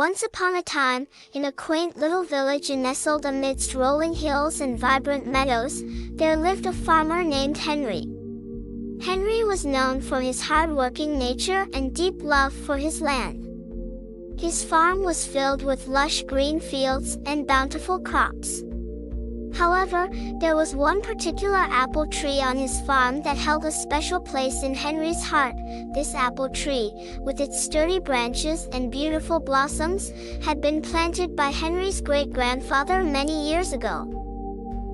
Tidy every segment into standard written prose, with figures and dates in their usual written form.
Once upon a time, in a quaint little village nestled amidst rolling hills and vibrant meadows, there lived a farmer named Henry. Henry was known for his hard-working nature and deep love for his land. His farm was filled with lush green fields and bountiful crops. However, there was one particular apple tree on his farm that held a special place in Henry's heart. This apple tree, with its sturdy branches and beautiful blossoms, had been planted by Henry's great-grandfather many years ago.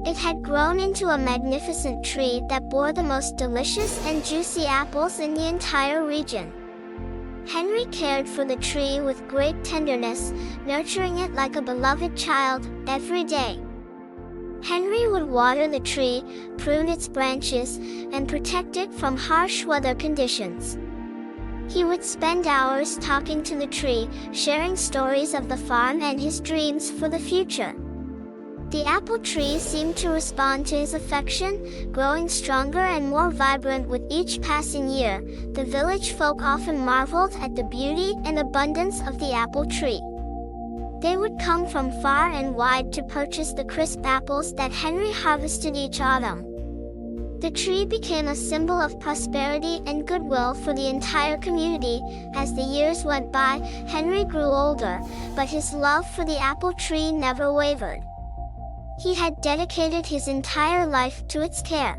It had grown into a magnificent tree that bore the most delicious and juicy apples in the entire region. Henry cared for the tree with great tenderness, nurturing it like a beloved child every day. Henry would water the tree, prune its branches, and protect it from harsh weather conditions. He would spend hours talking to the tree, sharing stories of the farm and his dreams for the future. The apple tree seemed to respond to his affection, growing stronger and more vibrant with each passing year. The village folk often marveled at the beauty and abundance of the apple tree. They would come from far and wide to purchase the crisp apples that Henry harvested each autumn. The tree became a symbol of prosperity and goodwill for the entire community. As the years went by, Henry grew older, but his love for the apple tree never wavered. He had dedicated his entire life to its care.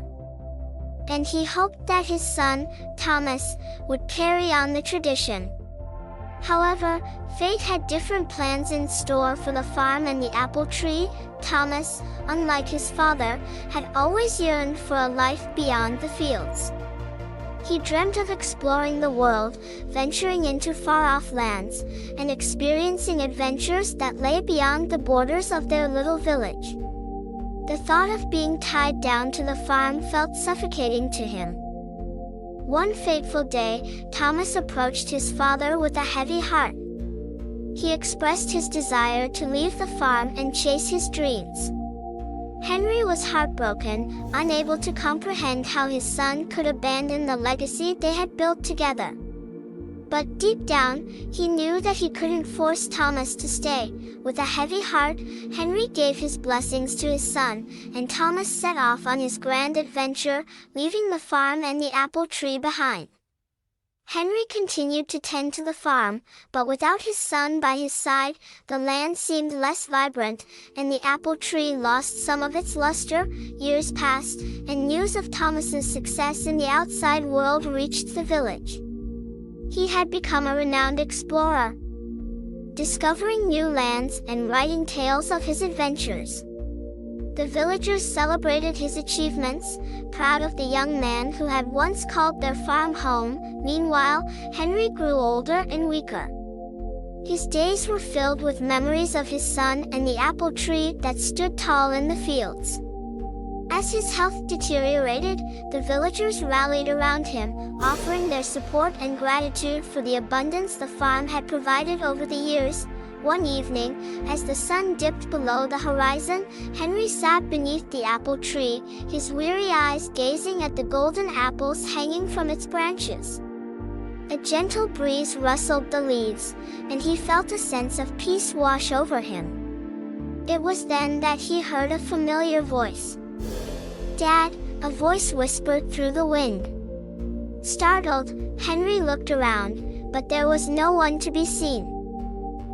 And he hoped that his son, Thomas, would carry on the tradition. However, fate had different plans in store for the farm and the apple tree. Thomas, unlike his father, had always yearned for a life beyond the fields. He dreamt of exploring the world, venturing into far-off lands, and experiencing adventures that lay beyond the borders of their little village. The thought of being tied down to the farm felt suffocating to him. One fateful day, Thomas approached his father with a heavy heart. He expressed his desire to leave the farm and chase his dreams. Henry was heartbroken, unable to comprehend how his son could abandon the legacy they had built together. But deep down, he knew that he couldn't force Thomas to stay. With a heavy heart, Henry gave his blessings to his son, and Thomas set off on his grand adventure, leaving the farm and the apple tree behind. Henry continued to tend to the farm, but without his son by his side, the land seemed less vibrant, and the apple tree lost some of its luster. Years passed, and news of Thomas's success in the outside world reached the village. He had become a renowned explorer, discovering new lands and writing tales of his adventures. The villagers celebrated his achievements, proud of the young man who had once called their farm home. Meanwhile, Henry grew older and weaker. His days were filled with memories of his son and the apple tree that stood tall in the fields. As his health deteriorated, the villagers rallied around him, offering their support and gratitude for the abundance the farm had provided over the years. One evening, as the sun dipped below the horizon, Henry sat beneath the apple tree, his weary eyes gazing at the golden apples hanging from its branches. A gentle breeze rustled the leaves, and he felt a sense of peace wash over him. It was then that he heard a familiar voice. "Dad," a voice whispered through the wind. Startled, Henry looked around, but there was no one to be seen.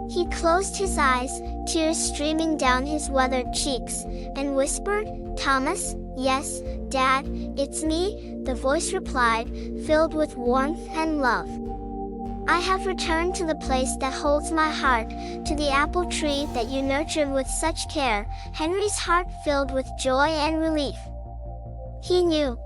He closed his eyes, tears streaming down his weathered cheeks, and whispered, "Thomas?" "Yes, Dad, it's me," the voice replied, filled with warmth and love. "I have returned to the place that holds my heart, to the apple tree that you nurtured with such care." Henry's heart filled with joy and relief. He knew